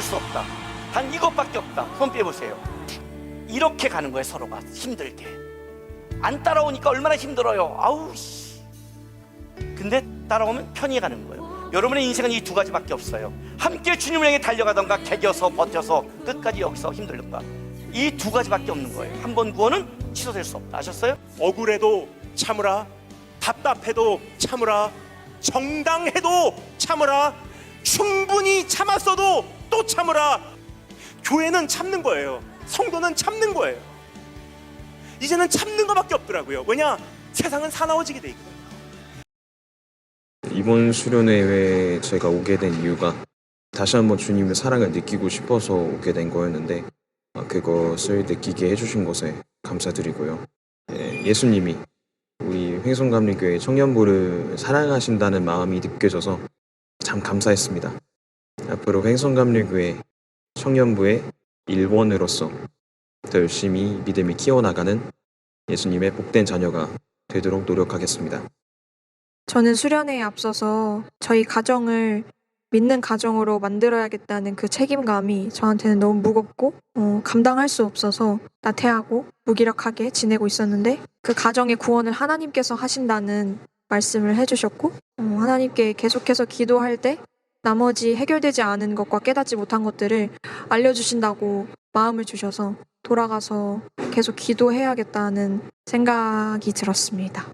수 없다. 단 이것밖에 없다. 손 빼보세요. 이렇게 가는 거예요. 서로가 힘들게. 안 따라오니까 얼마나 힘들어요. 아우 씨. 근데 따라오면 편히 가는 거예요. 여러분의 인생은 이 두 가지밖에 없어요. 함께 주님을 향해 달려가던가 개겨서 버텨서 끝까지 여기서 힘들던가. 이 두 가지밖에 없는 거예요. 한 번 구원은 취소될 수 없다. 아셨어요? 억울해도 참으라, 답답해도 참으라, 정당해도 참으라, 충분히 참았어도 또 참으라. 교회는 참는 거예요. 성도는 참는 거예요. 이제는 참는 것밖에 없더라고요. 왜냐? 세상은 사나워지게 돼 있거든요. 이번 수련회에 제가 오게 된 이유가 다시 한번 주님의 사랑을 느끼고 싶어서 오게 된 거였는데 그것을 느끼게 해주신 것에 감사드리고요. 예수님이 우리 횡성감리교회 청년부를 사랑하신다는 마음이 느껴져서 참 감사했습니다. 앞으로 횡성감리교회 청년부의 일원으로서 더 열심히 믿음을 키워나가는 예수님의 복된 자녀가 되도록 노력하겠습니다. 저는 수련회에 앞서서 저희 가정을 믿는 가정으로 만들어야겠다는 그 책임감이 저한테는 너무 무겁고 감당할 수 없어서 나태하고 무기력하게 지내고 있었는데 그 가정의 구원을 하나님께서 하신다는 말씀을 해주셨고 하나님께 계속해서 기도할 때 나머지 해결되지 않은 것과 깨닫지 못한 것들을 알려주신다고 마음을 주셔서 돌아가서 계속 기도해야겠다는 생각이 들었습니다.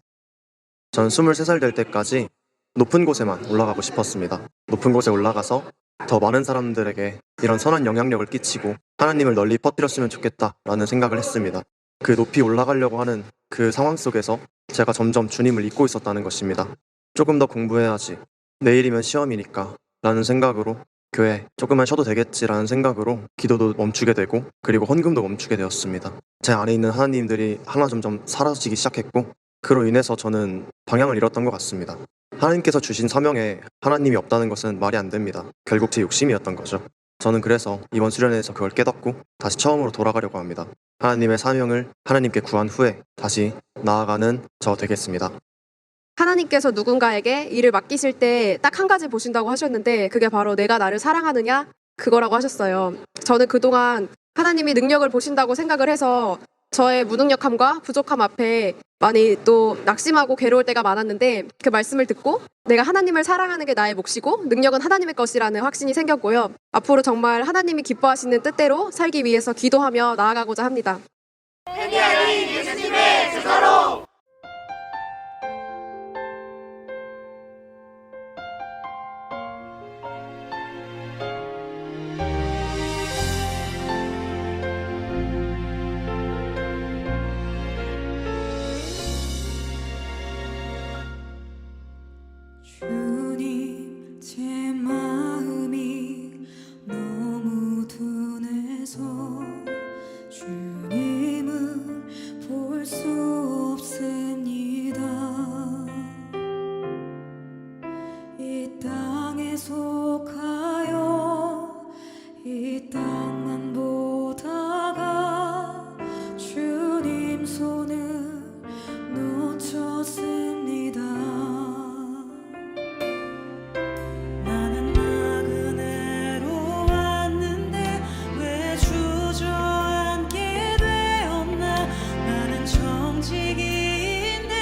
전 23살 될 때까지 높은 곳에만 올라가고 싶었습니다. 높은 곳에 올라가서 더 많은 사람들에게 이런 선한 영향력을 끼치고 하나님을 널리 퍼뜨렸으면 좋겠다라는 생각을 했습니다. 그 높이 올라가려고 하는 그 상황 속에서 제가 점점 주님을 잊고 있었다는 것입니다. 조금 더 공부해야지, 내일이면 시험이니까 라는 생각으로 교회 조금만 쉬어도 되겠지라는 생각으로 기도도 멈추게 되고 그리고 헌금도 멈추게 되었습니다. 제 안에 있는 하나님들이 하나 점점 사라지기 시작했고 그로 인해서 저는 방향을 잃었던 것 같습니다. 하나님께서 주신 사명에 하나님이 없다는 것은 말이 안 됩니다. 결국 제 욕심이었던 거죠. 저는 그래서 이번 수련회에서 그걸 깨닫고 다시 처음으로 돌아가려고 합니다. 하나님의 사명을 하나님께 구한 후에 다시 나아가는 저 되겠습니다. 하나님께서 누군가에게 일을 맡기실 때 딱 한 가지 보신다고 하셨는데 그게 바로 내가 나를 사랑하느냐 그거라고 하셨어요. 저는 그동안 하나님이 능력을 보신다고 생각을 해서 저의 무능력함과 부족함 앞에 많이 또 낙심하고 괴로울 때가 많았는데 그 말씀을 듣고 내가 하나님을 사랑하는 게 나의 몫이고 능력은 하나님의 것이라는 확신이 생겼고요. 앞으로 정말 하나님이 기뻐하시는 뜻대로 살기 위해서 기도하며 나아가고자 합니다. 회개하는 예수님의 주사로 주님 제 마음이 너무 둔해서 주님을 볼 수 없습니다. 이 땅에 속하여 이 땅만 보다가 주님 손을 놓쳤습니다. 나는 나그네로 왔는데 왜 주저앉게 되었나. 나는 정직인데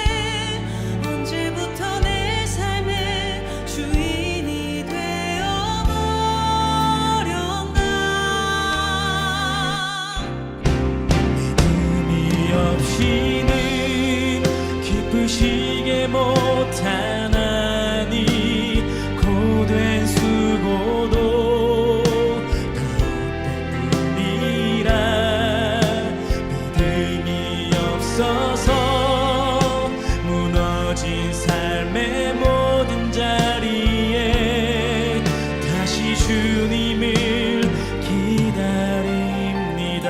언제부터 내 삶의 주인이 되어버렸나. 믿음이 없이는 기쁘시게 못하나니 고된 수고도 그것 때문이라. 믿음이 없어서 무너진 삶의 모든 자리에 다시 주님을 기다립니다.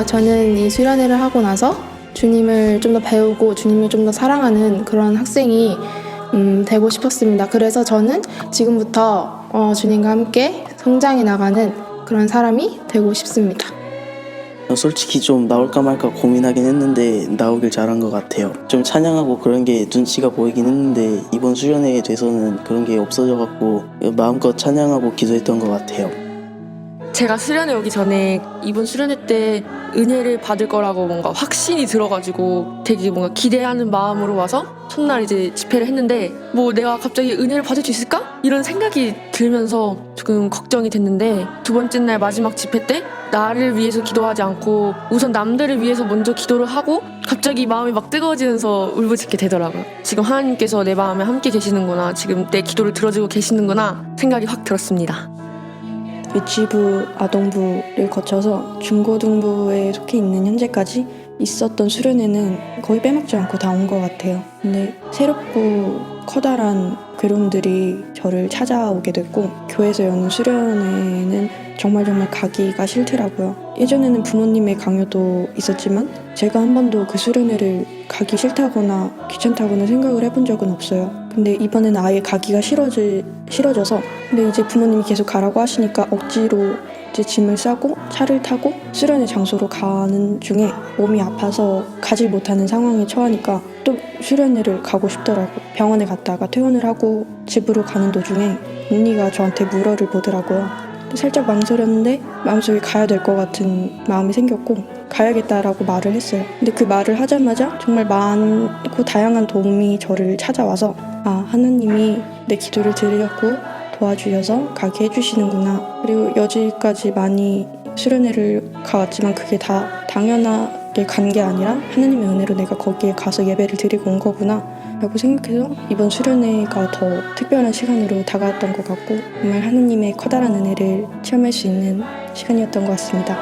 저는 이 수련회를 하고 나서 주님을 좀 더 배우고 주님을 좀 더 사랑하는 그런 학생이 되고 싶었습니다. 그래서 저는 지금부터 주님과 함께 성장해 나가는 그런 사람이 되고 싶습니다. 솔직히 좀 나올까 말까 고민하긴 했는데 나오길 잘한 것 같아요. 좀 찬양하고 그런 게 눈치가 보이긴 했는데 이번 수련회에 돼서는 그런 게 없어져갖고 마음껏 찬양하고 기도했던 것 같아요. 제가 수련회 오기 전에 이번 수련회 때 은혜를 받을 거라고 뭔가 확신이 들어가지고 되게 뭔가 기대하는 마음으로 와서 첫날 이제 집회를 했는데 뭐 내가 갑자기 은혜를 받을 수 있을까? 이런 생각이 들면서 조금 걱정이 됐는데 두 번째 날 마지막 집회 때 나를 위해서 기도하지 않고 우선 남들을 위해서 먼저 기도를 하고 갑자기 마음이 막 뜨거워지면서 울부짖게 되더라고요. 지금 하나님께서 내 마음에 함께 계시는구나, 지금 내 기도를 들어주고 계시는구나 생각이 확 들었습니다. 유치부, 아동부를 거쳐서 중고등부에 속해 있는 현재까지 있었던 수련회는 거의 빼먹지 않고 다 온 것 같아요. 근데 새롭고 커다란 괴로움들이 저를 찾아오게 됐고 교회에서 여는 수련회는 정말 가기가 싫더라고요. 예전에는 부모님의 강요도 있었지만 제가 한 번도 그 수련회를 가기 싫다거나 귀찮다거나 생각을 해본 적은 없어요. 근데 이번에는 아예 가기가 싫어져서 근데 이제 부모님이 계속 가라고 하시니까 억지로 이제 짐을 싸고 차를 타고 수련회 장소로 가는 중에 몸이 아파서 가지 못하는 상황에 처하니까 또 수련회를 가고 싶더라고요. 병원에 갔다가 퇴원을 하고 집으로 가는 도중에 언니가 저한테 물어를 보더라고요. 살짝 망설였는데 마음속에 가야 될 것 같은 마음이 생겼고 가야겠다라고 말을 했어요. 근데 그 말을 하자마자 정말 많고 다양한 도움이 저를 찾아와서 하나님이 내 기도를 들으셨고 도와주셔서 가게 해주시는구나. 그리고 여지까지 많이 수련회를 가왔지만 그게 다 당연하게 간 게 아니라 하나님의 은혜로 내가 거기에 가서 예배를 드리고 온 거구나 라고 생각해서 이번 수련회가 더 특별한 시간으로 다가왔던 것 같고 정말 하나님의 커다란 은혜를 체험할 수 있는 시간이었던 것 같습니다.